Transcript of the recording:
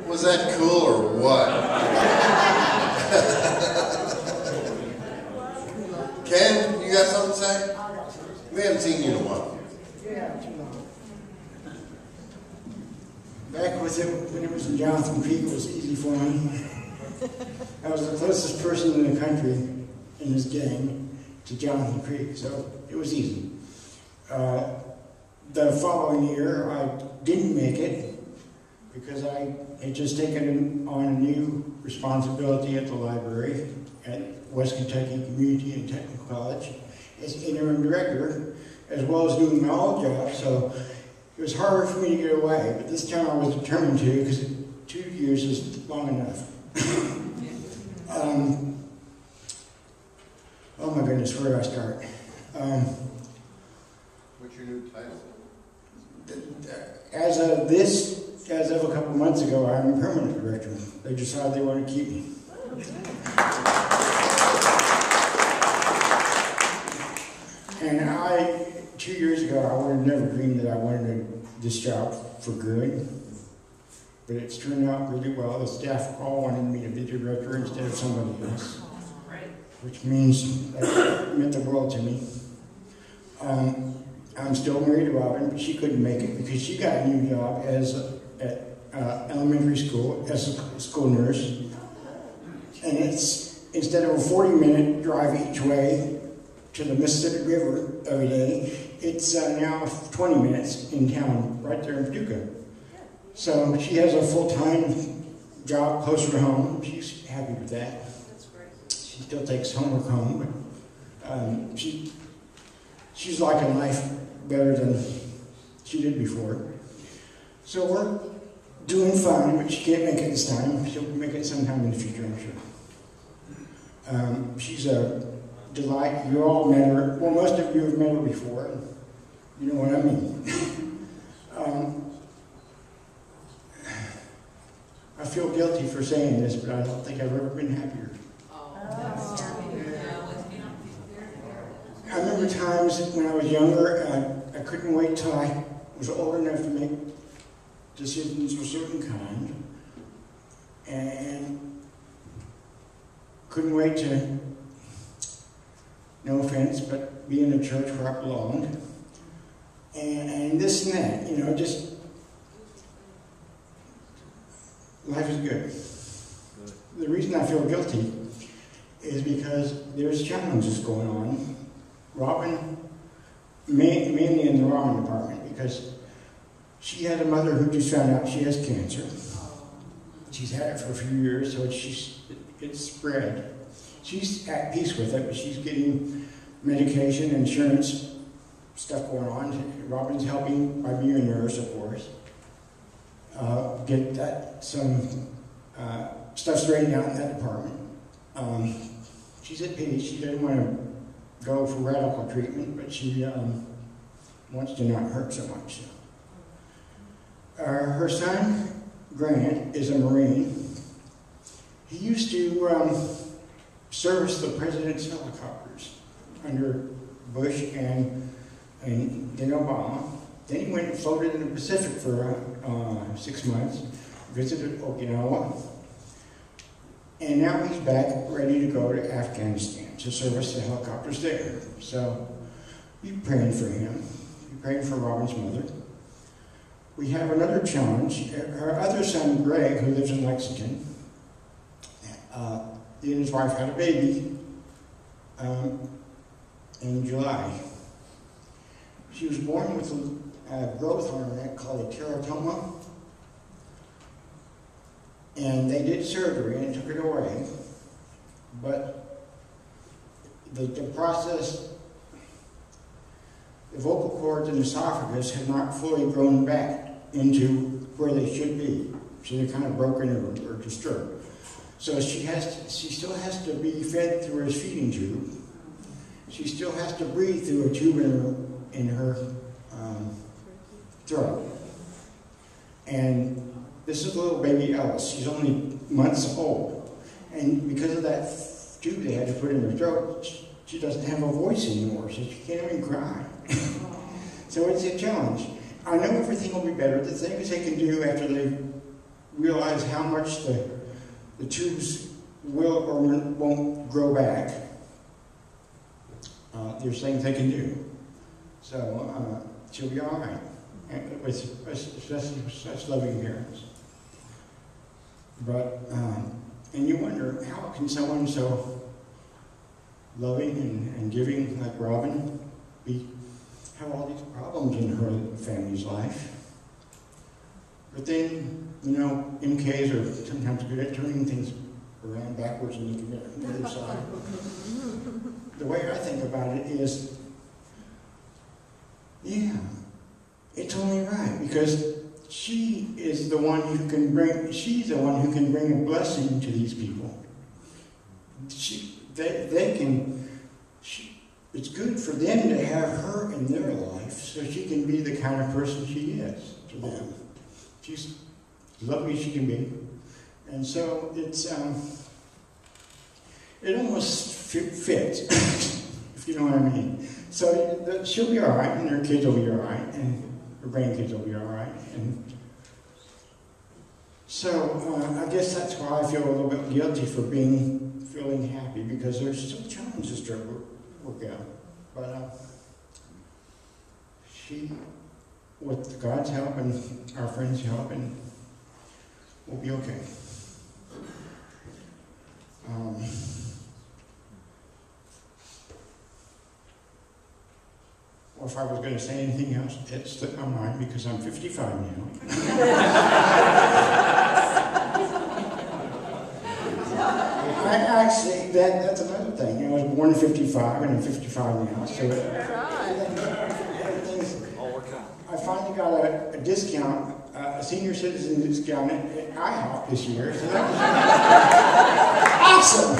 Was that cool or what? Ken, you got something to say? We haven't seen you in a while. Back when it was in Johnson Creek, it was easy for me. I was the closest person in the country in this gang to Johnson Creek, so it was easy. The following year, I didn't make it because I had just taken on a new responsibility at the library at West Kentucky Community and Technical College as interim director, as well as doing my old job, so it was harder for me to get away, but this time I was determined to because 2 years is long enough. Oh my goodness, where do I start? What's your new title? As of a couple months ago, I'm a permanent director. They decided they want to keep me. And 2 years ago, I would have never dreamed that I wanted this job for good. But it's turned out really well. The staff all wanted me to be the director instead of somebody else, which means that meant the world to me. I'm still married to Robin, but she couldn't make it because she got a new job at elementary school as a school nurse. And it's, instead of a 40-minute drive each way to the Mississippi River every day, it's now 20 minutes in town, right there in Paducah. So she has a full-time job closer to home. She's happy with that. That's great. She still takes homework home, but she's liking life better than she did before. So we're doing fine, but she can't make it this time. She'll make it sometime in the future, I'm sure. She's a delight. You all met her. Well, most of you have met her before. You know what I mean. I feel guilty for saying this, but I don't think I've ever been happier. I remember times when I was younger, I couldn't wait till I was old enough to make decisions of a certain kind, and couldn't wait to, no offense, but be in a church where I belonged, and this and that, you know, just life is good. The reason I feel guilty is because there's challenges going on. Robin, mainly in the Robin department, because she had a mother who just found out she has cancer. She's had it for a few years, so it's spread. She's at peace with it, but she's getting medication, insurance, stuff going on. Robin's helping by being a nurse, of course. Get some stuff straightened out in that department. She's at peace. She doesn't want to go for radical treatment, but she wants to not hurt so much. Her son, Grant, is a Marine. He used to service the president's helicopters under Bush and then Obama. Then he went and floated in the Pacific for 6 months, visited Okinawa, and now he's back ready to go to Afghanistan to service the helicopters there. So be praying for him, be praying for Robin's mother. We have another challenge. Her other son, Greg, who lives in Lexington, he and his wife had a baby in July. She was born with a growth on her neck called a teratoma, and they did surgery and took it away, but the process, the vocal cords and esophagus had not fully grown back into where they should be, so they're kind of broken or disturbed. So she still has to be fed through her feeding tube. She still has to breathe through a tube in her throat. And this is little baby Alice. She's only months old. And because of that tube they had to put in her throat, she doesn't have a voice anymore, so she can't even cry. So it's a challenge. I know everything will be better. The things they can do after they realize how much the tubes will or won't grow back, there's things they can do. So she'll be all right. And with such loving parents. But, and you wonder, how can someone so loving and giving like Robin have all these problems in her family's life? But then, you know, MKs are sometimes good at turning things around backwards and looking at the other side. The way I think about it is, yeah, it's only right, because she is the one who can bring, she's the one who can bring a blessing to these people. It's good for them to have her in their life so she can be the kind of person she is to them. She's lovely as she can be. And so it's, it almost fits, if you know what I mean. So she'll be all right, and her kids will be all right, and her grandkids will be all right. And so I guess that's why I feel a little bit guilty for feeling happy, because there's still challenges to work out. But she, with God's help and our friends' help, and we'll be okay. Or if I was going to say anything else, it slipped my mind because I'm 55 now. Actually, that's another thing. I was born in 55 and I'm 55 now. So I finally got a discount, a senior citizen discount at IHOP this year. So that was awesome!